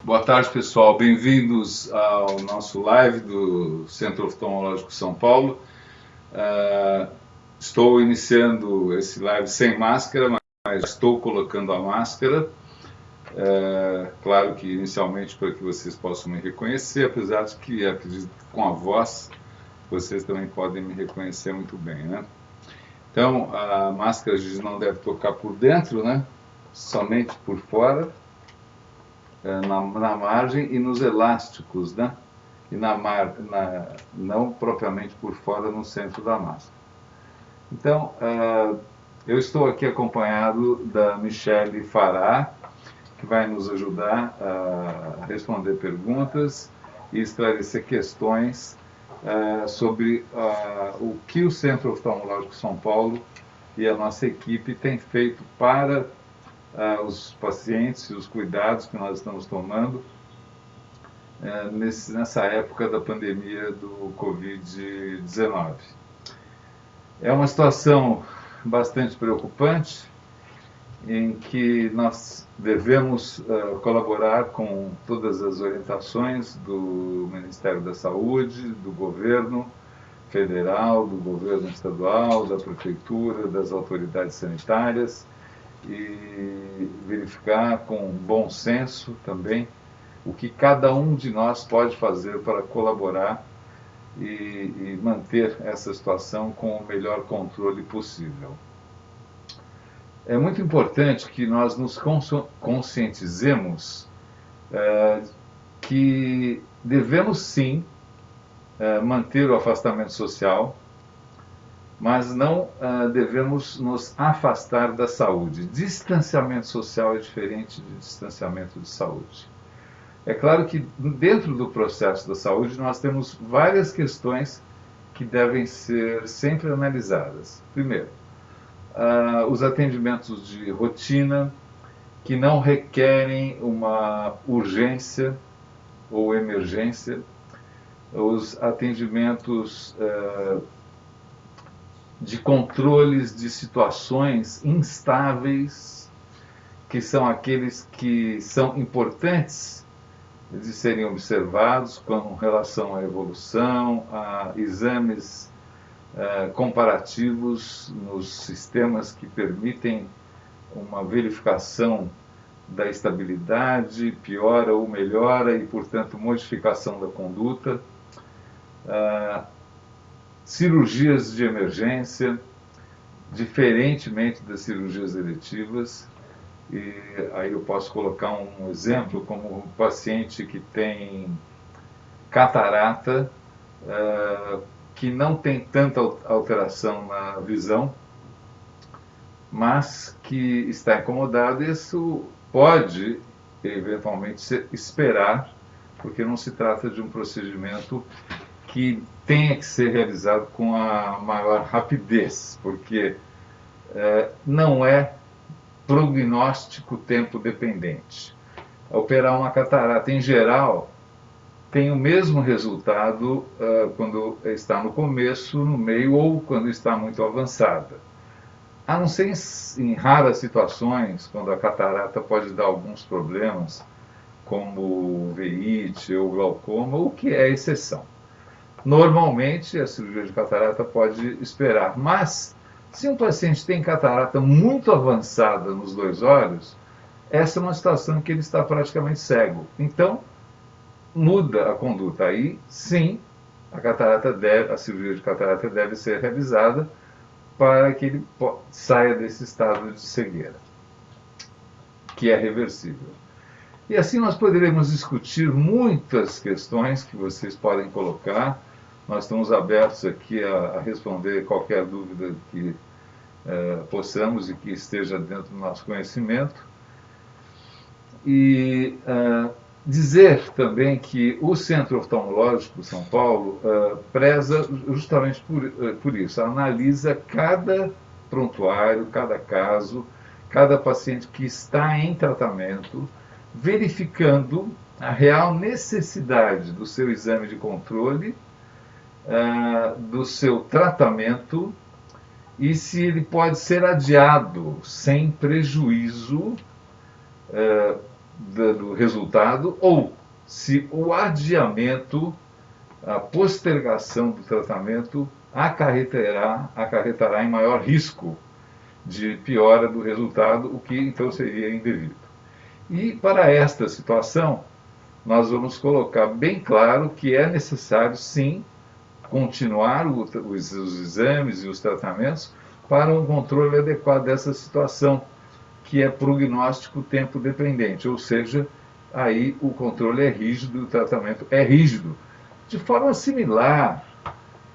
Boa tarde, pessoal. Bem-vindos ao nosso live do Centro Oftalmológico São Paulo. Estou iniciando esse live sem máscara, mas estou colocando a máscara. Claro que inicialmente para que vocês possam me reconhecer, apesar de que acredito que com a voz vocês também podem me reconhecer muito bem, né? Então, a máscara a gente não deve tocar por dentro, né? Somente por fora. Na margem e nos elásticos, né? E não propriamente por fora no centro da máscara. Então, eu estou aqui acompanhado da Michele Fará, que vai nos ajudar a responder perguntas e esclarecer questões sobre o que o Centro Oftalmológico São Paulo e a nossa equipe tem feito para os pacientes e os cuidados que nós estamos tomando nessa época da pandemia do Covid-19. É uma situação bastante preocupante em que nós devemos colaborar com todas as orientações do Ministério da Saúde, do governo federal, do governo estadual, da prefeitura, das autoridades sanitárias, e verificar com bom senso também o que cada um de nós pode fazer para colaborar e manter essa situação com o melhor controle possível. É muito importante que nós nos conscientizemos que devemos sim manter o afastamento social, mas não devemos nos afastar da saúde. Distanciamento social é diferente de distanciamento de saúde. É claro que dentro do processo da saúde nós temos várias questões que devem ser sempre analisadas. Primeiro, os atendimentos de rotina que não requerem uma urgência ou emergência, os atendimentos de controles de situações instáveis, que são aqueles que são importantes de serem observados com relação à evolução, a exames comparativos nos sistemas que permitem uma verificação da estabilidade, piora ou melhora e, portanto, modificação da conduta. Cirurgias de emergência, diferentemente das cirurgias eletivas, e aí eu posso colocar um exemplo como um paciente que tem catarata, que não tem tanta alteração na visão, mas que está incomodado. Isso pode eventualmente esperar, porque não se trata de um procedimento que tenha que ser realizado com a maior rapidez, porque não é prognóstico tempo dependente. Operar uma catarata, em geral, tem o mesmo resultado quando está no começo, no meio ou quando está muito avançada. A não ser em raras situações, quando a catarata pode dar alguns problemas, como veite ou glaucoma, o que é exceção. Normalmente, a cirurgia de catarata pode esperar, mas se um paciente tem catarata muito avançada nos dois olhos, essa é uma situação em que ele está praticamente cego. Então, muda a conduta. Aí, sim, a cirurgia de catarata deve ser realizada para que ele saia desse estado de cegueira, que é reversível. E assim nós poderemos discutir muitas questões que vocês podem colocar. Nós estamos abertos aqui a responder qualquer dúvida que possamos e que esteja dentro do nosso conhecimento. E dizer também que o Centro Oftalmológico São Paulo preza justamente por isso, analisa cada prontuário, cada caso, cada paciente que está em tratamento, verificando a real necessidade do seu exame de controle, do seu tratamento e se ele pode ser adiado sem prejuízo do resultado ou se o adiamento, a postergação do tratamento acarretará em maior risco de piora do resultado, o que então seria indevido. E para esta situação, nós vamos colocar bem claro que é necessário, sim, continuar os exames e os tratamentos para um controle adequado dessa situação, que é prognóstico tempo dependente, ou seja, aí o controle é rígido, o tratamento é rígido. De forma similar,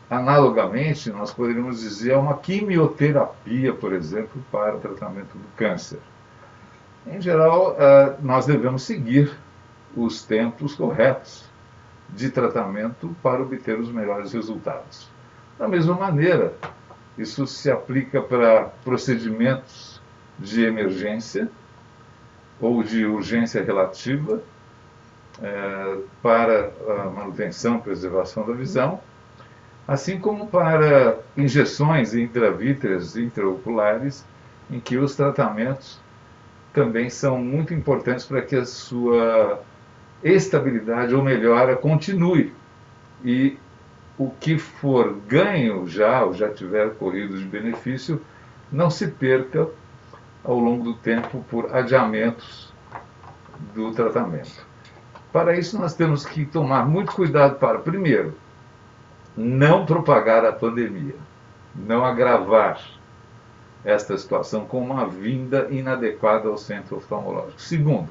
analogamente, nós poderíamos dizer uma quimioterapia, por exemplo, para o tratamento do câncer. Em geral, nós devemos seguir os tempos corretos de tratamento para obter os melhores resultados. Da mesma maneira, isso se aplica para procedimentos de emergência ou de urgência relativa, para a manutenção e preservação da visão, assim como para injeções intravítreas, intraoculares, em que os tratamentos também são muito importantes para que a sua estabilidade ou melhora continue. E o que for ganho já, ou já tiver corrido de benefício, não se perca ao longo do tempo por adiamentos do tratamento. Para isso, nós temos que tomar muito cuidado para, primeiro, não propagar a pandemia, não agravar esta situação com uma vinda inadequada ao centro oftalmológico. Segundo,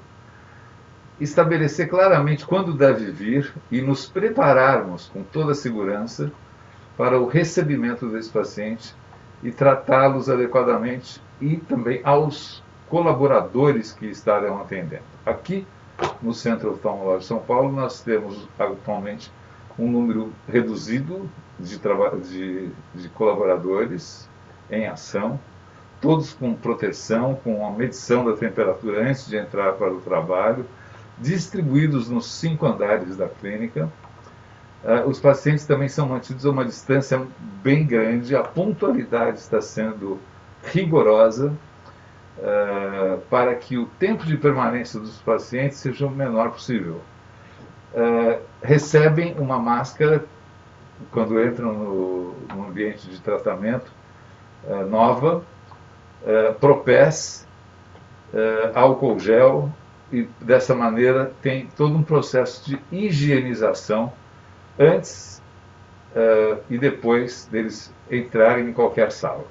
estabelecer claramente quando deve vir e nos prepararmos com toda a segurança para o recebimento desse paciente e tratá-los adequadamente e também aos colaboradores que estarão atendendo. Aqui, no Centro Oftalmológico de São Paulo, nós temos atualmente um número reduzido de colaboradores em ação, todos com proteção, com a medição da temperatura antes de entrar para o trabalho, distribuídos nos 5 andares da clínica. Os pacientes também são mantidos a uma distância bem grande, a pontualidade está sendo rigorosa, para que o tempo de permanência dos pacientes seja o menor possível. Recebem uma máscara quando entram no ambiente de tratamento, nova, Propés, álcool gel, e dessa maneira tem todo um processo de higienização antes e depois deles entrarem em qualquer sala.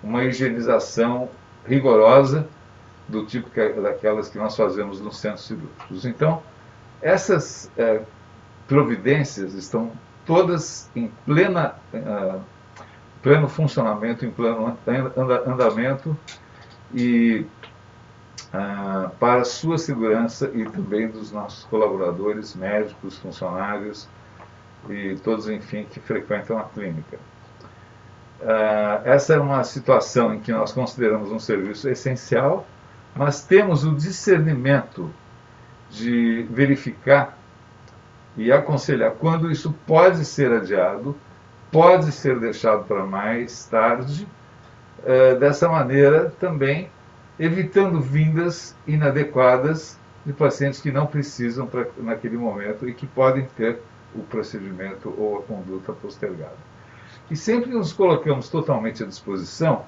Uma higienização rigorosa, do tipo daquelas que nós fazemos nos centros cirúrgicos. Então, essas providências estão todas em pleno funcionamento, em pleno andamento, e para a sua segurança e também dos nossos colaboradores, médicos, funcionários e todos, enfim, que frequentam a clínica. Essa é uma situação em que nós consideramos um serviço essencial, mas temos o discernimento de verificar e aconselhar quando isso pode ser adiado, pode ser deixado para mais tarde, dessa maneira também evitando vindas inadequadas de pacientes que não precisam naquele momento e que podem ter o procedimento ou a conduta postergada. E sempre nos colocamos totalmente à disposição,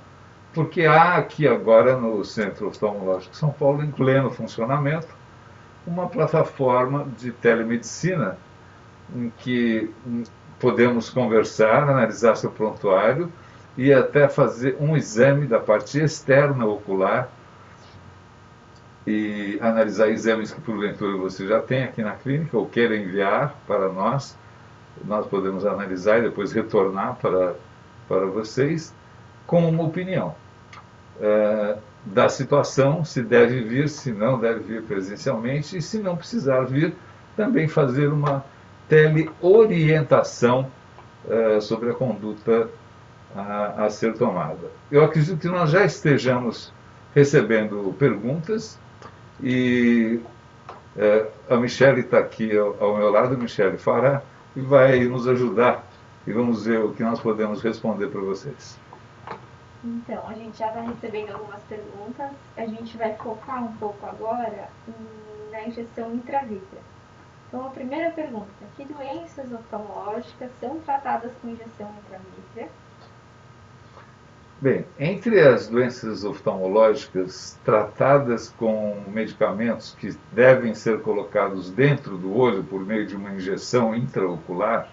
porque há aqui agora no Centro Oftalmológico de São Paulo, em pleno funcionamento, uma plataforma de telemedicina em que podemos conversar, analisar seu prontuário e até fazer um exame da parte externa ocular e analisar exames que porventura você já tem aqui na clínica ou queira enviar para nós. Nós podemos analisar e depois retornar para vocês com uma opinião da situação, se deve vir, se não deve vir presencialmente, e se não precisar vir, também fazer uma teleorientação sobre a conduta a ser tomada. Eu acredito que nós já estejamos recebendo perguntas e a Michele está aqui ao meu lado, a Michele Fará, e vai nos ajudar e vamos ver o que nós podemos responder para vocês. Então, a gente já está recebendo algumas perguntas. A gente vai focar um pouco agora na injeção intravítrea. Então, a primeira pergunta: que doenças oftalmológicas são tratadas com injeção intravítrea? Bem, entre as doenças oftalmológicas tratadas com medicamentos que devem ser colocados dentro do olho por meio de uma injeção intraocular,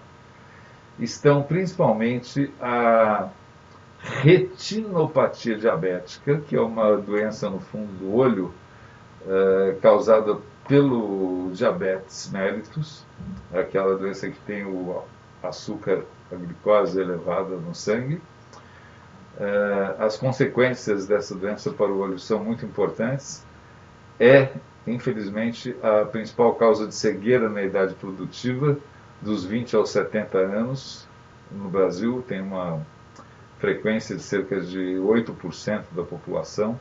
estão principalmente a retinopatia diabética, que é uma doença no fundo do olho causada pelo diabetes mellitus, aquela doença que tem o açúcar, a glicose elevada no sangue. As consequências dessa doença para o olho são muito importantes. É, infelizmente, a principal causa de cegueira na idade produtiva, dos 20 aos 70 anos. No Brasil, tem uma frequência de cerca de 8% da população.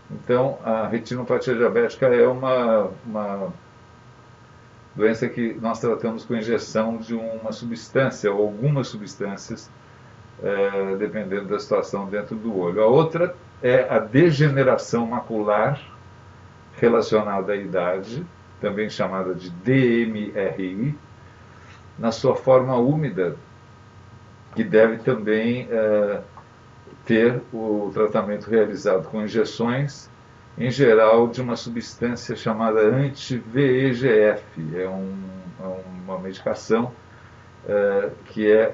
Então, a retinopatia diabética é uma doença que nós tratamos com injeção de uma substância, ou algumas substâncias, dependendo da situação dentro do olho. A outra é a degeneração macular relacionada à idade, também chamada de DMRI, na sua forma úmida, que deve também ter o tratamento realizado com injeções, em geral, de uma substância chamada anti-VEGF. É uma medicação que é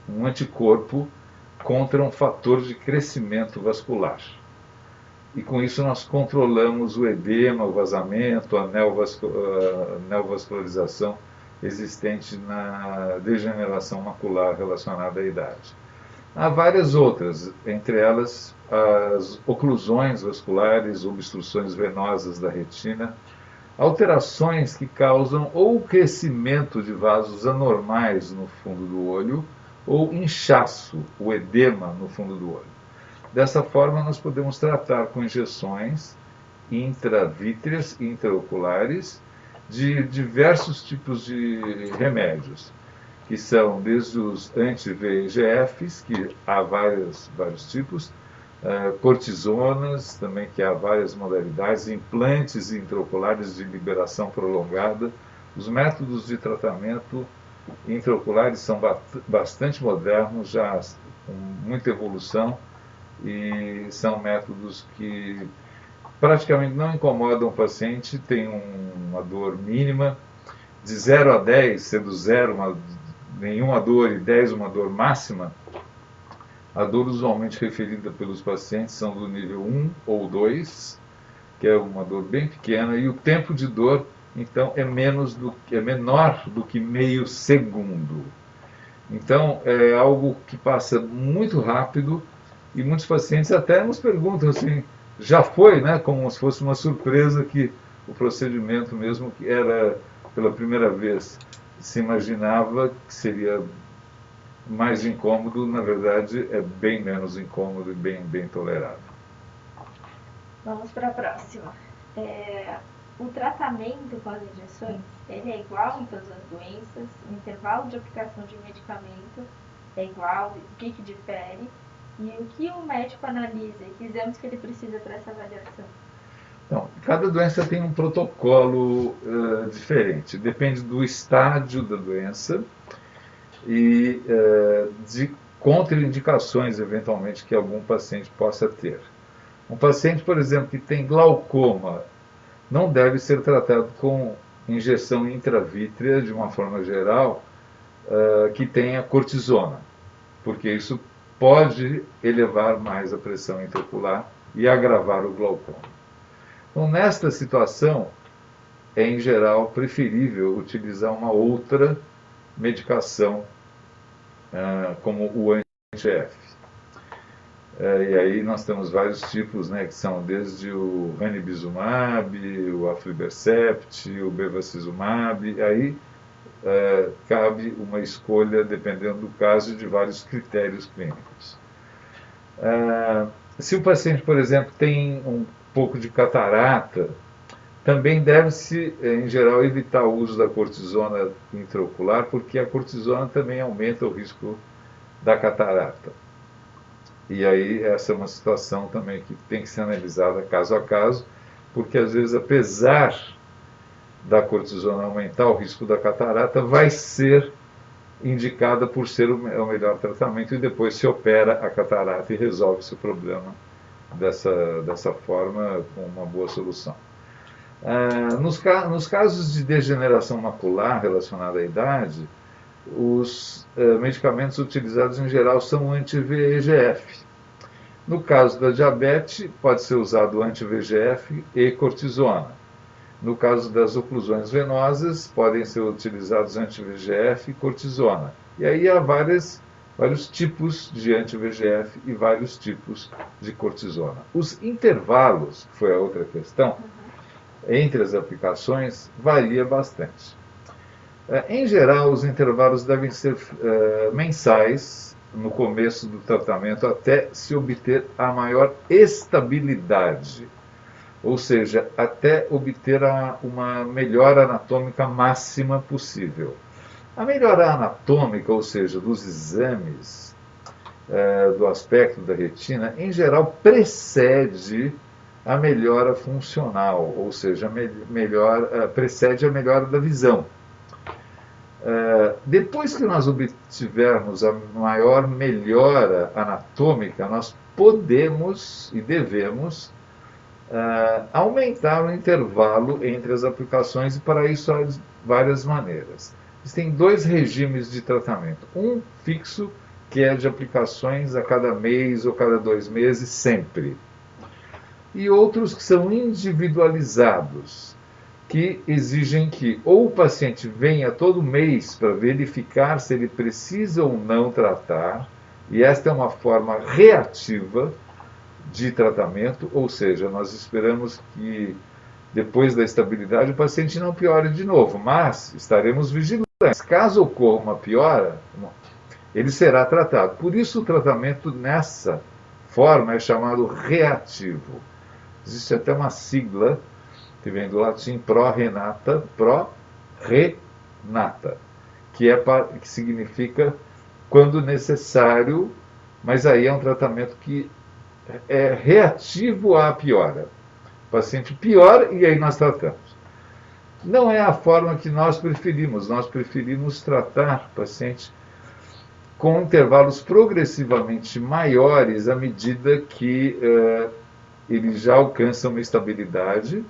um anticorpo contra um fator de crescimento vascular. E com isso nós controlamos o edema, o vazamento, a neovascularização existente na degeneração macular relacionada à idade. Há várias outras, entre elas as oclusões vasculares, obstruções venosas da retina, alterações que causam ou crescimento de vasos anormais no fundo do olho, ou inchaço, o edema no fundo do olho. Dessa forma, nós podemos tratar com injeções intravítreas, intraoculares, de diversos tipos de remédios, que são desde os anti-VEGFs, que há vários tipos, cortisonas, também que há várias modalidades, implantes intraoculares de liberação prolongada. Os métodos de tratamento intraoculares são bastante modernos, já com muita evolução, e são métodos que praticamente não incomodam o paciente, tem uma dor mínima, de 0 a 10, sendo 0 nenhuma dor e 10 uma dor máxima. A dor usualmente referida pelos pacientes são do nível 1 ou 2, que é uma dor bem pequena, e o tempo de dor então é menor do que meio segundo. Então é algo que passa muito rápido, e muitos pacientes até nos perguntam assim, já foi, né, como se fosse uma surpresa, que o procedimento mesmo que era pela primeira vez se imaginava que seria mais incômodo, na verdade é bem menos incômodo e bem tolerável. Vamos para a próxima. O tratamento com as injeções, ele é igual em todas as doenças? O intervalo de aplicação de medicamento é igual? O que difere? E o que o médico analisa? E que exames que ele precisa para essa avaliação? Então, cada doença tem um protocolo diferente. Depende do estádio da doença e de contraindicações, eventualmente, que algum paciente possa ter. Um paciente, por exemplo, que tem glaucoma, não deve ser tratado com injeção intravítrea, de uma forma geral, que tenha cortisona, porque isso pode elevar mais a pressão intraocular e agravar o glaucoma. Então, nesta situação, é em geral preferível utilizar uma outra medicação, como o anti-VEGF. E aí nós temos vários tipos, né, que são desde o ranibizumab, o aflibercept, o bevacizumab. Aí cabe uma escolha, dependendo do caso, de vários critérios clínicos. Se o paciente, por exemplo, tem um pouco de catarata, também deve-se, em geral, evitar o uso da cortisona intraocular, porque a cortisona também aumenta o risco da catarata. E aí essa é uma situação também que tem que ser analisada caso a caso, porque às vezes, apesar da cortisona aumentar o risco da catarata, vai ser indicada por ser o melhor tratamento, e depois se opera a catarata e resolve-se o problema dessa forma, com uma boa solução. Nos casos de degeneração macular relacionada à idade, os medicamentos utilizados em geral são anti-VEGF. No caso da diabetes, pode ser usado anti-VEGF e cortisona. No caso das oclusões venosas, podem ser utilizados anti-VEGF e cortisona. E aí há vários tipos de anti-VEGF e vários tipos de cortisona. Os intervalos, que foi a outra questão, entre as aplicações, varia bastante. Em geral, os intervalos devem ser mensais no começo do tratamento, até se obter a maior estabilidade, ou seja, até obter uma melhora anatômica máxima possível. A melhora anatômica, ou seja, dos exames, do aspecto da retina, em geral precede a melhora funcional, ou seja, precede a melhora da visão. Depois que nós obtivermos a maior melhora anatômica, nós podemos e devemos aumentar o intervalo entre as aplicações, e para isso há várias maneiras. Existem dois regimes de tratamento. Um fixo, que é de aplicações a cada mês ou cada 2 meses, sempre. E outros que são individualizados, que exigem que ou o paciente venha todo mês para verificar se ele precisa ou não tratar, e esta é uma forma reativa de tratamento, ou seja, nós esperamos que depois da estabilidade o paciente não piore de novo, mas estaremos vigilantes. Caso ocorra uma piora, ele será tratado. Por isso o tratamento nessa forma é chamado reativo. Existe até uma sigla que vem do latim pró-renata, que significa quando necessário, mas aí é um tratamento que é reativo à piora. O paciente piora e aí nós tratamos. Não é a forma que nós preferimos tratar o paciente com intervalos progressivamente maiores à medida que ele já alcança uma estabilidade,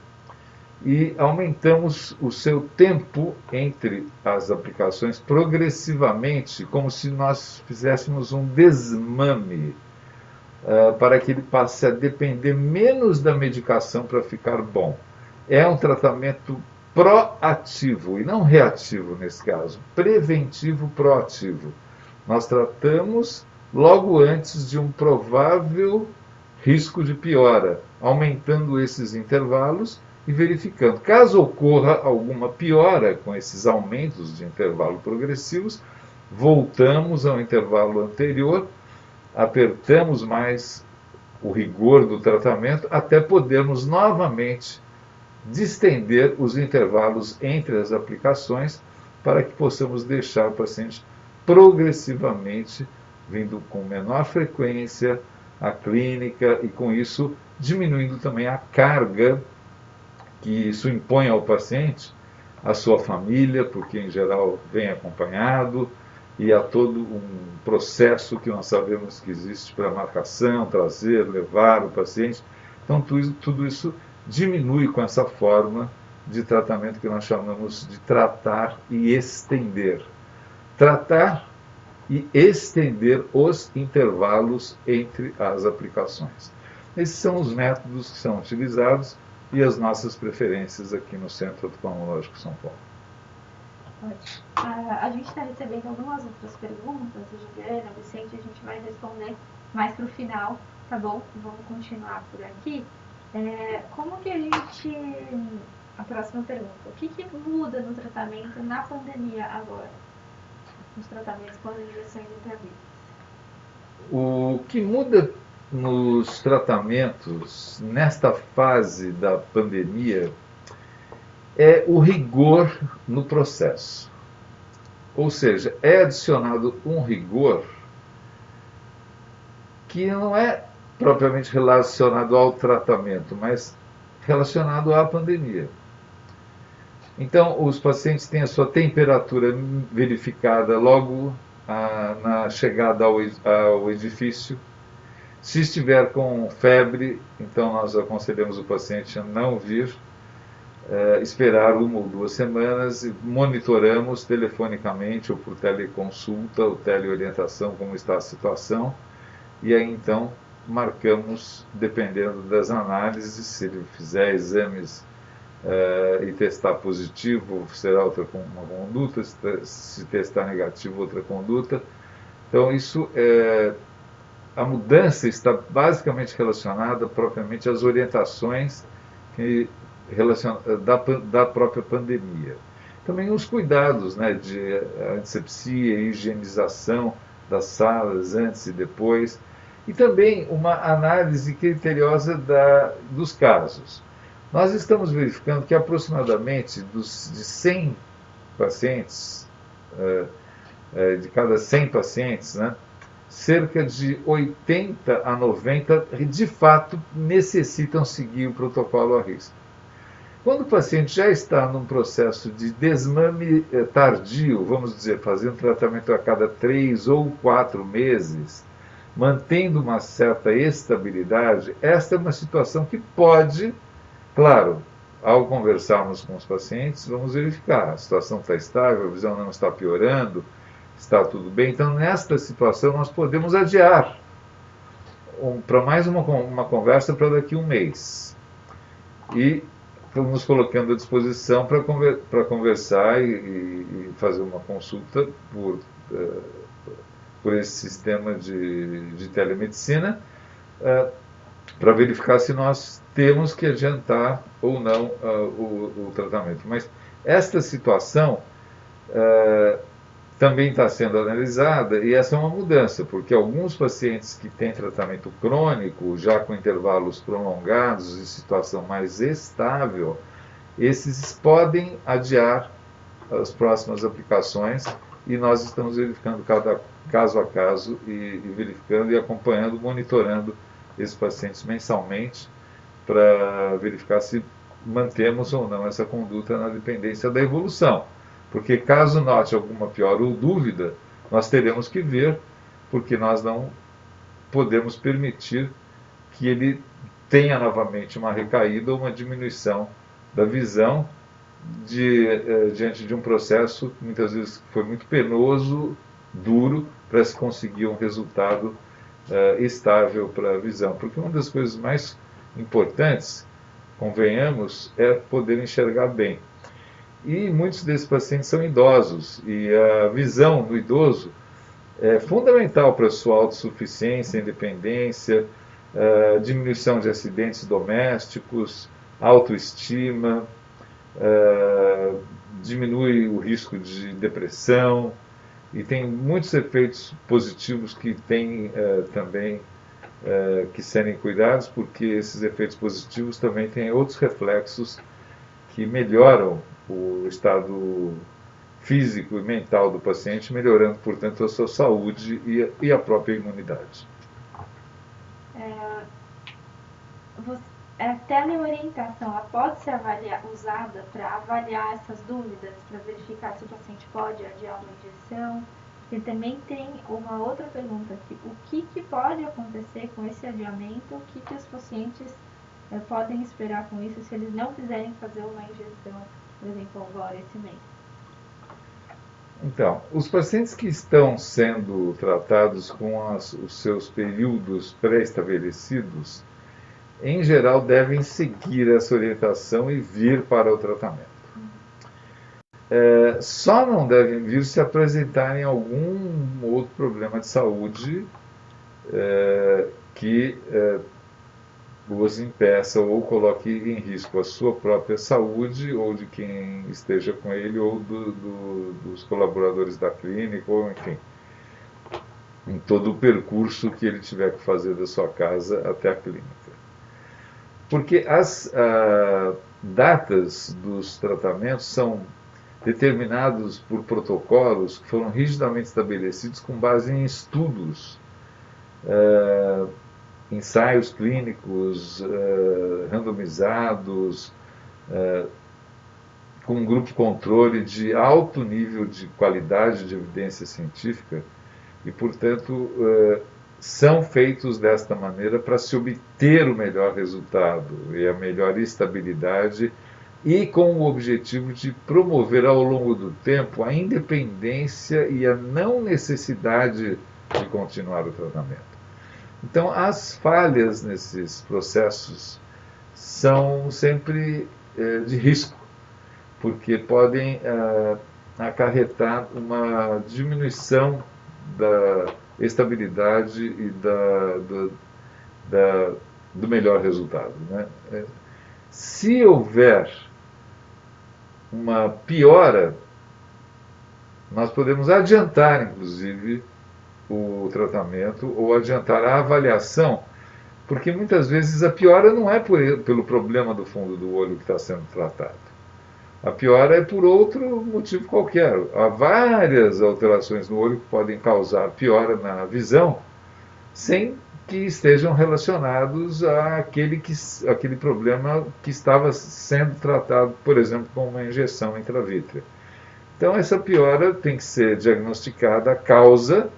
e aumentamos o seu tempo entre as aplicações progressivamente, como se nós fizéssemos um desmame, para que ele passe a depender menos da medicação para ficar bom. É um tratamento proativo e não reativo nesse caso, preventivo proativo. Nós tratamos logo antes de um provável risco de piora, aumentando esses intervalos e verificando. Caso ocorra alguma piora com esses aumentos de intervalo progressivos, voltamos ao intervalo anterior, apertamos mais o rigor do tratamento até podermos novamente distender os intervalos entre as aplicações, para que possamos deixar o paciente progressivamente vindo com menor frequência à clínica, e com isso diminuindo também a carga que isso impõe ao paciente, à sua família, porque em geral vem acompanhado, e há todo um processo que nós sabemos que existe para marcação, trazer, levar o paciente. Então tudo isso diminui com essa forma de tratamento que nós chamamos de tratar e estender. Tratar e estender os intervalos entre as aplicações. Esses são os métodos que são utilizados e as nossas preferências aqui no Centro Oftalmológico São Paulo. A gente está recebendo algumas outras perguntas, a Juliana, o Vicente, a gente vai responder mais para o final, tá bom? Vamos continuar por aqui. Como que a gente... A próxima pergunta. O que muda no tratamento na pandemia agora? Nos tratamentos com as injeções intravítreas? O que muda nos tratamentos nesta fase da pandemia é o rigor no processo. Ou seja, é adicionado um rigor que não é propriamente relacionado ao tratamento, mas relacionado à pandemia. Então, os pacientes têm a sua temperatura verificada logo na chegada ao edifício. Se estiver com febre, então nós aconselhamos o paciente a não vir, esperar 1 ou 2 semanas e monitoramos telefonicamente ou por teleconsulta ou teleorientação como está a situação. E aí então marcamos, dependendo das análises, se ele fizer exames e testar positivo, será uma conduta, se testar negativo, outra conduta. Então isso a mudança está basicamente relacionada propriamente às orientações da própria pandemia. Também os cuidados, né, de antisepsia, higienização das salas antes e depois, e também uma análise criteriosa dos casos. Nós estamos verificando que aproximadamente de 100 pacientes, de cada 100 pacientes, né, cerca de 80 a 90 de fato necessitam seguir o protocolo à risca. Quando o paciente já está num processo de desmame tardio, vamos dizer, fazendo tratamento a cada 3 ou 4 meses, mantendo uma certa estabilidade, esta é uma situação que pode, claro, ao conversarmos com os pacientes, vamos verificar, a situação está estável, a visão não está piorando, está tudo bem. Então, nesta situação, nós podemos adiar para mais uma conversa para daqui a 1 mês. E estamos nos colocando à disposição para conversar e fazer uma consulta por esse sistema de telemedicina, para verificar se nós temos que adiantar ou não o tratamento. Mas esta situação também está sendo analisada, e essa é uma mudança, porque alguns pacientes que têm tratamento crônico, já com intervalos prolongados e situação mais estável, esses podem adiar as próximas aplicações, e nós estamos verificando cada caso a caso e verificando e acompanhando, monitorando esses pacientes mensalmente para verificar se mantemos ou não essa conduta na dependência da evolução. Porque caso note alguma piora ou dúvida, nós teremos que ver, porque nós não podemos permitir que ele tenha novamente uma recaída ou uma diminuição da visão diante de um processo que muitas vezes foi muito penoso, duro, para se conseguir um resultado estável para a visão. Porque uma das coisas mais importantes, convenhamos, é poder enxergar bem. E muitos desses pacientes são idosos, e a visão do idoso é fundamental para a sua autossuficiência, independência, diminuição de acidentes domésticos, autoestima, diminui o risco de depressão, e tem muitos efeitos positivos que tem também que serem cuidados, porque esses efeitos positivos também têm outros reflexos que melhoram o estado físico e mental do paciente, melhorando, portanto, a sua saúde e a própria imunidade. A teleorientação, ela pode ser usada para avaliar essas dúvidas, para verificar se o paciente pode adiar uma injeção? E também tem uma outra pergunta aqui: o que pode acontecer com esse adiamento? O que os pacientes podem esperar com isso se eles não quiserem fazer uma injeção, por exemplo, agora esse mês? Então, os pacientes que estão sendo tratados com os seus períodos pré-estabelecidos, em geral, devem seguir essa orientação e vir para o tratamento. Só não devem vir se apresentarem algum outro problema de saúde que os impeça ou coloque em risco a sua própria saúde, ou de quem esteja com ele, ou dos colaboradores da clínica, ou enfim, em todo o percurso que ele tiver que fazer da sua casa até a clínica. Porque as datas dos tratamentos são determinados por protocolos que foram rigidamente estabelecidos com base em estudos ensaios clínicos randomizados, com um grupo controle de alto nível de qualidade de evidência científica e, portanto, são feitos desta maneira para se obter o melhor resultado e a melhor estabilidade e com o objetivo de promover ao longo do tempo a independência e a não necessidade de continuar o tratamento. Então, as falhas nesses processos são sempre de risco, porque podem acarretar uma diminuição da estabilidade e do melhor resultado, né? Se houver uma piora, nós podemos adiantar, inclusive, o tratamento ou adiantar a avaliação, porque muitas vezes a piora não é pelo problema do fundo do olho que está sendo tratado. A piora é por outro motivo qualquer. Há várias alterações no olho que podem causar piora na visão, sem que estejam relacionados àquele problema que estava sendo tratado, por exemplo, com uma injeção intravítrea. Então, essa piora tem que ser diagnosticada a causa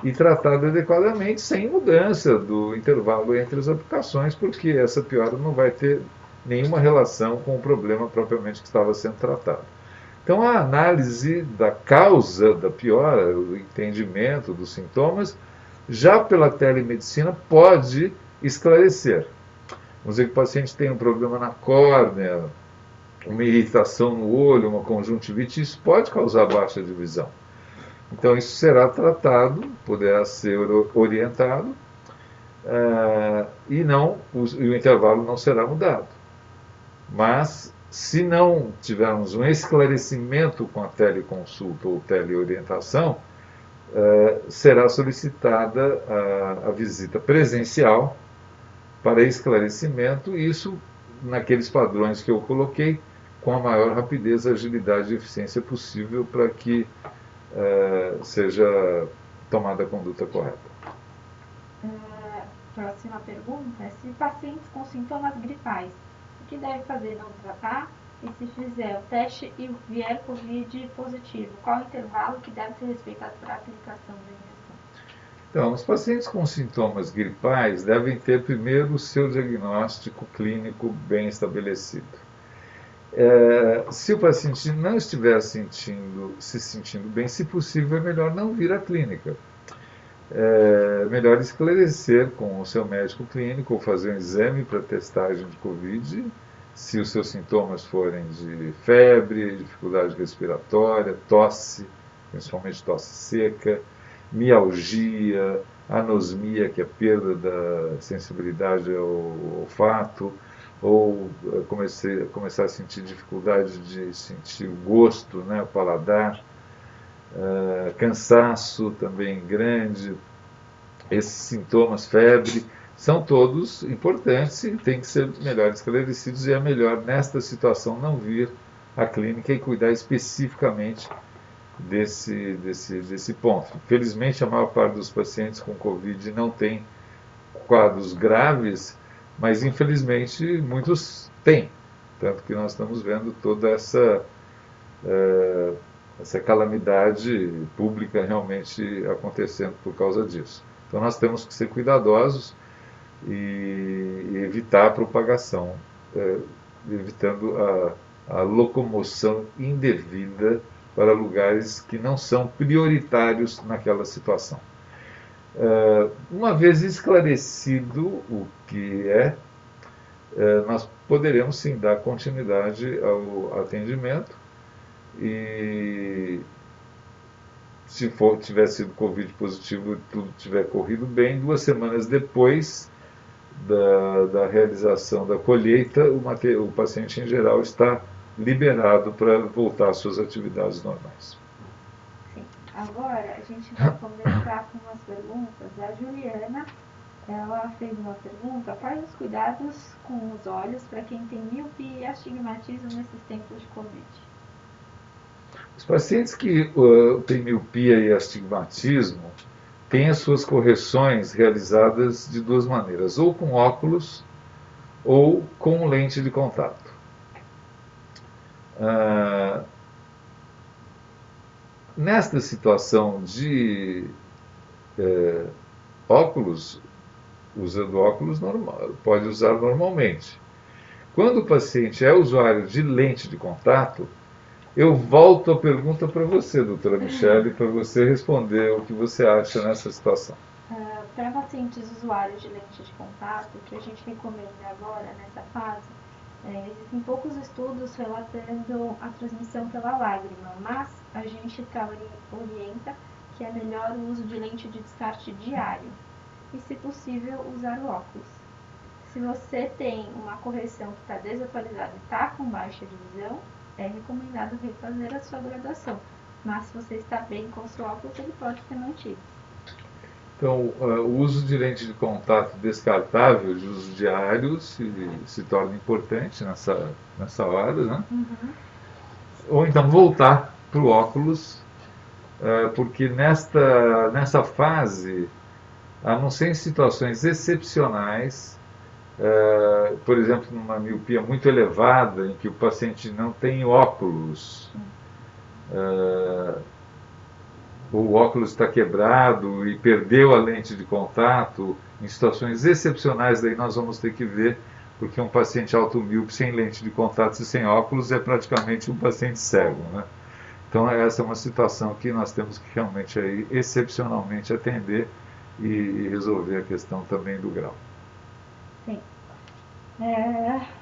e tratada adequadamente, sem mudança do intervalo entre as aplicações, porque essa piora não vai ter nenhuma relação com o problema propriamente que estava sendo tratado. Então, a análise da causa da piora, o entendimento dos sintomas, já pela telemedicina pode esclarecer. Vamos dizer que o paciente tem um problema na córnea, uma irritação no olho, uma conjuntivite, isso pode causar baixa de visão. Então, isso será tratado, poderá ser orientado, e o intervalo não será mudado. Mas, se não tivermos um esclarecimento com a teleconsulta ou teleorientação, será solicitada a visita presencial para esclarecimento, isso naqueles padrões que eu coloquei, com a maior rapidez, agilidade e eficiência possível para que seja tomada a conduta correta. Próxima pergunta é: se pacientes com sintomas gripais, o que deve fazer? Não tratar? E se fizer o teste e vier Covid positivo, qual o intervalo que deve ser respeitado para a aplicação da injeção? Então, os pacientes com sintomas gripais devem ter primeiro o seu diagnóstico clínico bem estabelecido. Se o paciente não estiver se sentindo bem, se possível, é melhor não vir à clínica. É melhor esclarecer com o seu médico clínico ou fazer um exame para testagem de Covid, se os seus sintomas forem de febre, dificuldade respiratória, tosse, principalmente tosse seca, mialgia, anosmia, que é a perda da sensibilidade ao olfato, ou começar a sentir dificuldade de sentir o gosto, né, o paladar, cansaço também grande, esses sintomas, febre, são todos importantes e têm que ser melhor esclarecidos, e é melhor, nesta situação, não vir à clínica e cuidar especificamente desse ponto. Felizmente, a maior parte dos pacientes com Covid não tem quadros graves, mas infelizmente muitos têm, tanto que nós estamos vendo toda essa calamidade pública realmente acontecendo por causa disso. Então nós temos que ser cuidadosos e evitar a propagação, evitando a locomoção indevida para lugares que não são prioritários naquela situação. Uma vez esclarecido o que nós poderemos sim dar continuidade ao atendimento, e se tiver sido Covid positivo e tudo tiver corrido bem, 2 semanas depois da realização da colheita, o paciente em geral está liberado para voltar às suas atividades normais. Sim. Agora a gente vai começar com umas perguntas. A Juliana, ela fez uma pergunta: quais os cuidados com os olhos para quem tem miopia e astigmatismo nesses tempos de Covid? Os pacientes que têm miopia e astigmatismo tem as suas correções realizadas de duas maneiras, ou com óculos ou com lente de contato. Nesta situação de óculos, usando óculos normal, pode usar normalmente. Quando o paciente é usuário de lente de contato, eu volto a pergunta para você, doutora Michele, para você responder o que você acha nessa situação. Para pacientes usuários de lente de contato, o que a gente recomenda agora, nessa fase, existem poucos estudos relatando a transmissão pela lágrima, mas a gente orienta que é melhor o uso de lente de descarte diário e, se possível, usar o óculos. Se você tem uma correção que está desatualizada e está com baixa de visão, é recomendado refazer a sua graduação. Mas se você está bem com o seu óculos, ele pode ser mantido. Então, o uso de lente de contato descartável de uso diário se torna importante nessa hora, né? Ou então voltar para o óculos, porque nessa fase, a não ser em situações excepcionais, por exemplo, numa miopia muito elevada, em que o paciente não tem óculos, o óculos está quebrado e perdeu a lente de contato, em situações excepcionais, daí nós vamos ter que ver, porque um paciente automíope sem lente de contato e sem óculos é praticamente um paciente cego, né? Então essa é uma situação que nós temos que realmente aí, excepcionalmente atender e resolver a questão também do grau. Sim.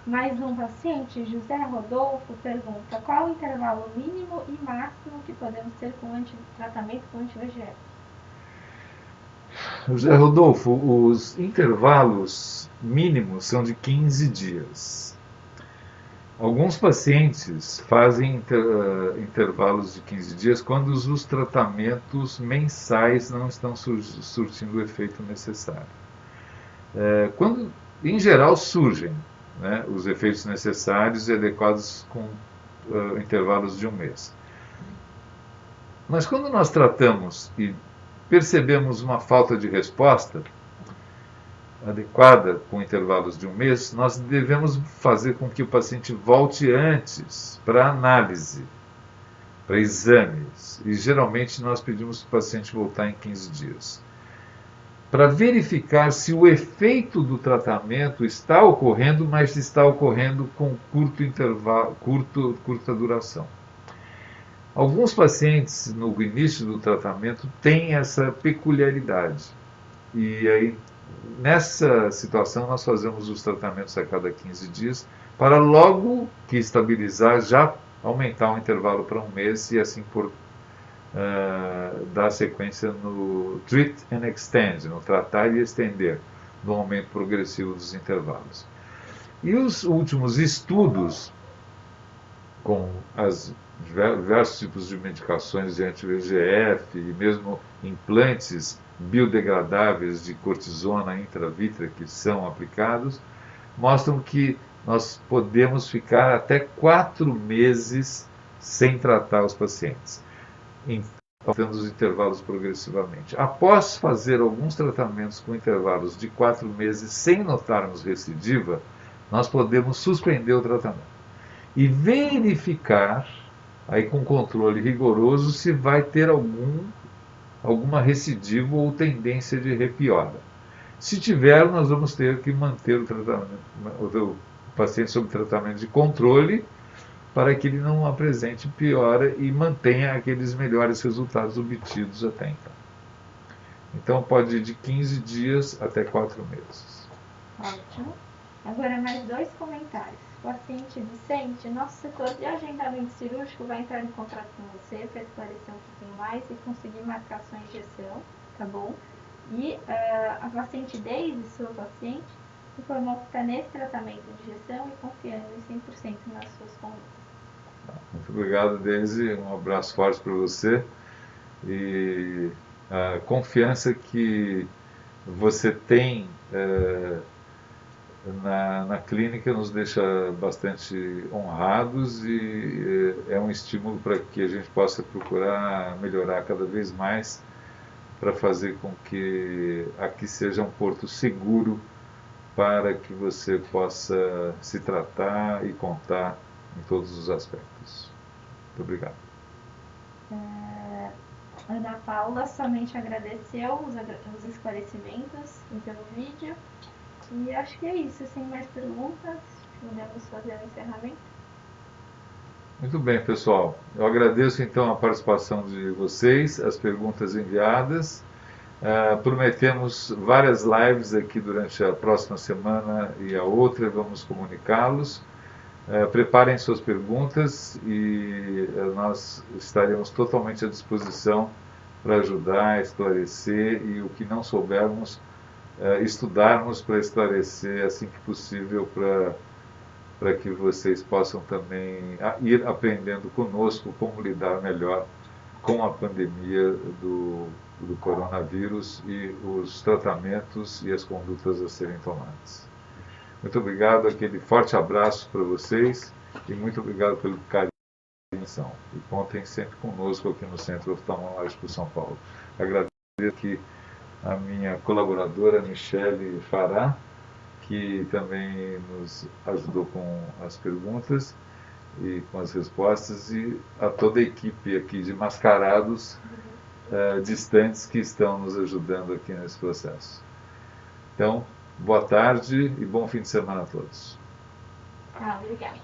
Mais um paciente, José Rodolfo, pergunta: qual o intervalo mínimo e máximo que podemos ter com tratamento com anti-VEGF? José Rodolfo, os intervalos mínimos são de 15 dias. Alguns pacientes fazem intervalos de 15 dias quando os tratamentos mensais não estão surtindo o efeito necessário. Quando, em geral, surgem, né, os efeitos necessários e adequados com intervalos de um mês. Mas quando nós tratamos e percebemos uma falta de resposta adequada com intervalos de um mês, nós devemos fazer com que o paciente volte antes para análise, para exames. E geralmente nós pedimos para o paciente voltar em 15 dias, para verificar se o efeito do tratamento está ocorrendo, mas está ocorrendo com curta duração. Alguns pacientes, no início do tratamento, têm essa peculiaridade. E aí, nessa situação, nós fazemos os tratamentos a cada 15 dias, para logo que estabilizar, já aumentar o intervalo para um mês e assim por dar sequência no treat and extend, no tratar e estender, no aumento progressivo dos intervalos. E os últimos estudos com as diversos tipos de medicações de anti-VEGF e mesmo implantes biodegradáveis de cortisona intravítrea que são aplicados, mostram que nós podemos ficar até 4 meses sem tratar os pacientes, aumentando os intervalos progressivamente. Após fazer alguns tratamentos com intervalos de 4 meses sem notarmos recidiva, nós podemos suspender o tratamento e verificar, aí com controle rigoroso, se vai ter alguma recidiva ou tendência de repiora. Se tiver, nós vamos ter que manter o paciente sob tratamento de controle para que ele não apresente piora e mantenha aqueles melhores resultados obtidos até então. Então pode ir de 15 dias até 4 meses. Ótimo. Agora mais 2 comentários. O paciente Vicente: nosso setor de agendamento cirúrgico vai entrar em contato com você para esclarecer um pouquinho mais e conseguir marcar sua injeção, tá bom? E a paciente Daisy, sua paciente, informou que está nesse tratamento de injeção e confiando em 100% nas suas condutas. Muito obrigado, Daisy. Um abraço forte para você. E a confiança que você tem na clínica nos deixa bastante honrados e é um estímulo para que a gente possa procurar melhorar cada vez mais, para fazer com que aqui seja um porto seguro para que você possa se tratar e contar em todos os aspectos. Muito obrigado. Ana Paula somente agradeceu os esclarecimentos pelo vídeo. E acho que é isso. Sem mais perguntas, podemos fazer o encerramento. Muito bem, pessoal. Eu agradeço então a participação de vocês, as perguntas enviadas. Prometemos várias lives aqui durante a próxima semana e a outra, vamos comunicá-los. Preparem suas perguntas e nós estaremos totalmente à disposição para ajudar, esclarecer e o que não soubermos, estudarmos para esclarecer assim que possível para que vocês possam também ir aprendendo conosco como lidar melhor com a pandemia do coronavírus e os tratamentos e as condutas a serem tomadas. Muito obrigado, aquele forte abraço para vocês e muito obrigado pelo carinho e atenção. E contem sempre conosco aqui no Centro Oftalmológico São Paulo. Agradeço aqui a minha colaboradora Michele Fará, que também nos ajudou com as perguntas e com as respostas, e a toda a equipe aqui de mascarados distantes que estão nos ajudando aqui nesse processo. Então, boa tarde e bom fim de semana a todos. Obrigada.